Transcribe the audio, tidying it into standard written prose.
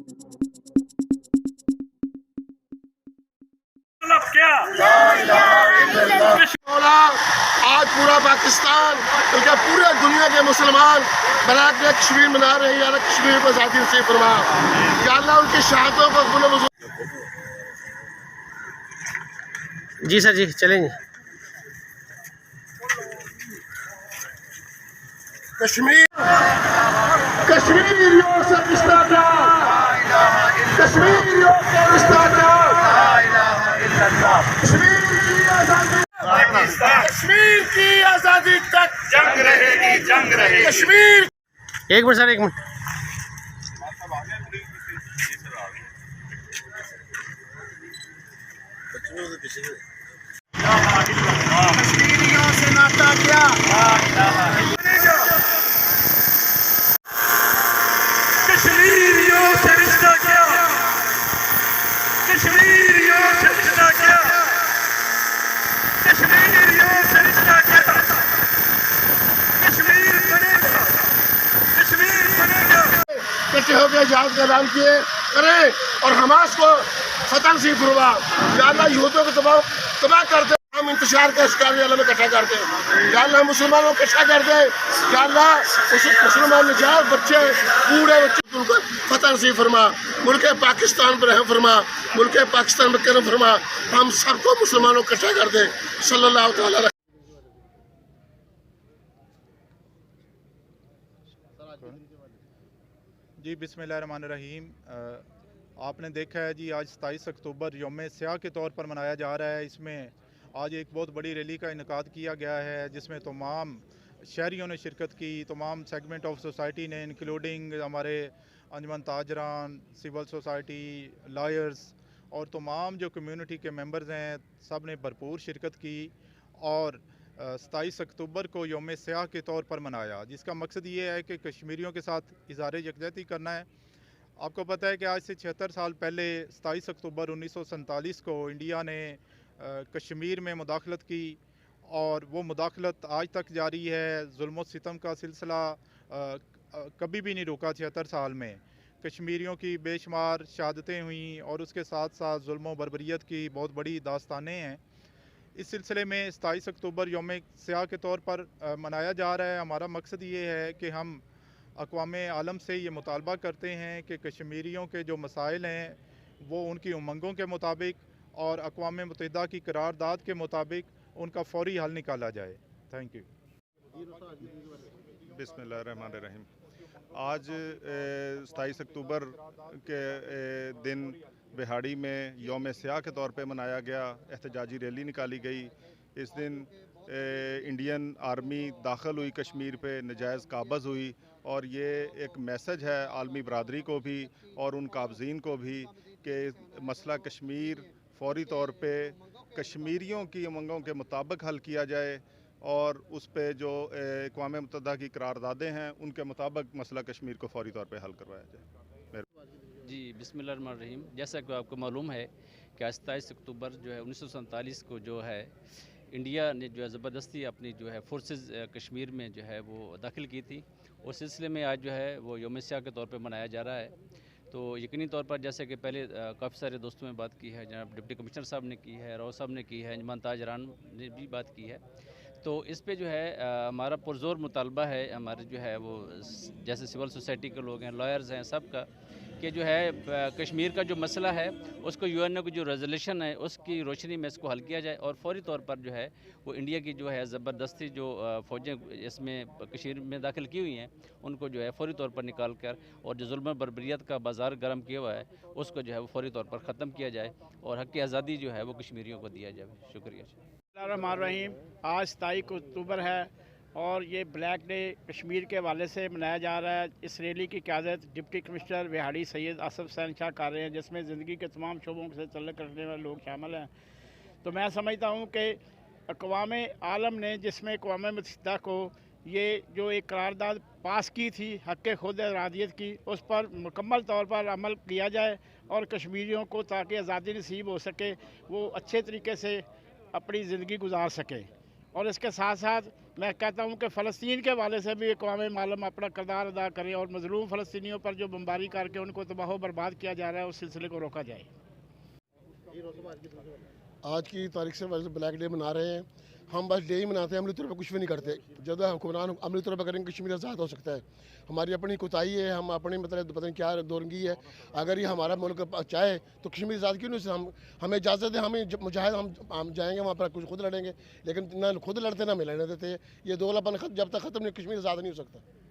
आज पूरा पाकिस्तान बल्कि पूरे दुनिया के मुसलमान बना के कश्मीर मना रहे हैं। यार कश्मीर को आज़ादी नसीब फरमा, या अल्लाह उनकी शहादतों को बुलंद। जी सर, जी चलेंगे। कश्मीर कश्मीरियों से रिश्ता क्या, कश्मीरियों से रिश्ता क्या, कश्मीर की आजादी तक जंग रहेगी, जंग रहेगी कश्मीर। एक मिनट सर, एक मिनट। कश्मीरियों से नाता क्या, कश्मीरियों से रिश्ता क्या, कश्मीरियों से रिश्ता क्या, कश्मीरियों से रिश्ता क्या, कश्मीर बनेगा, कश्मीर बनेगा। इकट्ठे होकर जहाज का ऐलान किए करें और हमास को फतह नसीब फरमा। या अल्लाह यहूदियों को तबाह करते, हम इंतजार का शिकार में इकट्ठा करते हैं। या अल्लाह मुसलमानों को इकट्ठा कर दे। या अल्लाह मुसलमान निजात बच्चे बूढ़े बच्चे उनको फतह नसीब फरमा। मुल्क पाकिस्तान पर रहम फरमा, मुल्क पाकिस्तान पर करम फरमा। हम सबको मुसलमानों को इकट्ठा कर दे। सल्लल्लाहु अलैहि। जी बिस्मिल्लाहिर्रहमानिर्रहीम। आपने देखा है जी, आज 27 अक्टूबर यौम स्याह के तौर पर मनाया जा रहा है। इसमें आज एक बहुत बड़ी रैली का इनेकाद किया गया है, जिसमें तमाम शहरियों ने शिरकत की। तमाम सेगमेंट ऑफ सोसाइटी ने, इंक्लूडिंग हमारे अंजमन ताजरान, सिविल सोसाइटी, लॉयर्स और तमाम जो कम्युनिटी के मेंबर्स हैं, सब ने भरपूर शिरकत की और 27 अक्टूबर को यौम स्याह के तौर पर मनाया, जिसका मकसद ये है कि कश्मीरियों के साथ इज़हार यकजहती करना है। आपको पता है कि आज से 76 साल पहले 27 अक्टूबर 1947 को इंडिया ने कश्मीर में मुदाखलत की और वो मुदाखलत आज तक जारी है। जुल्म सितम का सिलसिला कभी भी नहीं रुका। 76 साल में कश्मीरियों की बेशुमार शहादतें हुई और उसके साथ साथ जुल्म बर्बरियत की बहुत बड़ी दास्तानें हैं। इस सिलसिले में 27 अक्टूबर यौम स्याह के तौर पर मनाया जा रहा है। हमारा मकसद ये है कि हम अक़वाम आलम से ये मुतालबा करते हैं कि कश्मीरियों के जो मसाइल हैं वो उनकी उमंगों के मुताबिक और अक़वाम मुत्तहिदा की करारदाद के मुताबिक उनका फ़ौरी हल निकाला जाए। Thank you. बिस्मिल्लाहिर्रहमानिर्रहीम। आज 27 अक्टूबर के दिन बिहाड़ी में यौम स्याह के तौर पे मनाया गया। एहतजाजी रैली निकाली गई। इस दिन इंडियन आर्मी दाखिल हुई कश्मीर पे, नजायज़ काबज़ हुई और ये एक मैसेज है आलमी बरादरी को भी और उन काबज़ीन को भी कि मसला कश्मीर फ़ौरी तौर पे कश्मीरियों की उमंगों के मुताबिक हल किया जाए और उस पे जो अक़वाम मुत्तहिदा की करारदादें हैं उनके मुताबिक मसला कश्मीर को फ़ौरी तौर पे हल करवाया जाए। जी बिस्मिल्लाहिर्रहमानिर्रहीम। जैसा कि आपको मालूम है कि आज 27 अक्टूबर जो है 1947 को जो है इंडिया ने जो है ज़बरदस्ती अपनी जो है फोर्सेस कश्मीर में जो है वो दाखिल की थी। उस सिलसिले में आज जो है वो यौम स्याह के तौर पे मनाया जा रहा है। तो यकीनी तौर पर जैसे कि पहले काफ़ी सारे दोस्तों ने बात की है, जनाब डिप्टी कमिश्नर साहब ने की है, राव साहब ने की है, अंजमन ताजरान ने भी बात की है। तो इस पे जो है हमारा पुरजोर मुतालबा है, हमारे जो है वो जैसे सिविल सोसाइटी के लोग हैं, लॉयर्स हैं, सब का कि जो है कश्मीर का जो मसला है उसको यूएनओ की जो रेजोल्यूशन है उसकी रोशनी में इसको हल किया जाए और फौरी तौर पर जो है वो इंडिया की जो है ज़बरदस्ती जो फ़ौजें इसमें कश्मीर में दाखिल की हुई हैं उनको जो है फौरी तौर पर निकाल कर और जो जुल्म बर्बरियत का बाज़ार गर्म किया हुआ है उसको जो है वो फौरी तौर पर ख़त्म किया जाए और हक़ आज़ादी जो है वो कश्मीरियों को दिया जाए। शुक्रिया। रहीम। आज 27 अक्टूबर है और ये ब्लैक डे कश्मीर के हवाले से मनाया जा रहा है। इस रैली की क़यादत डिप्टी कमिश्नर बिहाड़ी सैयद आसफ हुसैन शाह कर रहे हैं, जिसमें ज़िंदगी के तमाम शोबों से तल्लुक़ रखने वाले लोग शामिल हैं। तो मैं समझता हूँ कि अक़वाम आलम ने, जिसमें अक़वाम मुत्तहिदा को ये जो एक करारदाद पास की थी हक़ खुद इरादियत की, उस पर मुकम्मल तौर पर अमल किया जाए और कश्मीरियों को ताकि आज़ादी नसीब हो सके वो अच्छे तरीके से अपनी ज़िंदगी गुजार सकें। और इसके साथ साथ मैं कहता हूँ कि फ़लस्तीन के हवाले से भी अक़वाम मालूम अपना किरदार अदा करें और मज़लूम फ़लस्तीनियों पर जो बमबारी करके उनको तबाह बर्बाद किया जा रहा है उस सिलसिले को रोका जाए। आज की तारीख से ब्लैक डे मना रहे हैं। हम बस डे ही मनाते हैं, अमली तौर पर कुछ भी नहीं करते। जब हुक्मरान अमली तौर पर करेंगे कश्मीर आज़ाद हो सकता है। हमारी अपनी कोताही है, हम अपनी मतलब पता नहीं क्या दौरंगी है। अगर ये हमारा मुल्क चाहे तो कश्मीर आज़ाद क्यों नहीं, हमें इजाज़त है, हमें मुजाहिद हम जाएंगे वहाँ पर कुछ खुद लड़ेंगे, लेकिन ना खुद लड़ते ना हमें लड़ने देते। ये दोगलापन जब तक ख़त्म नहीं कश्मीर आज़ाद नहीं हो सकता।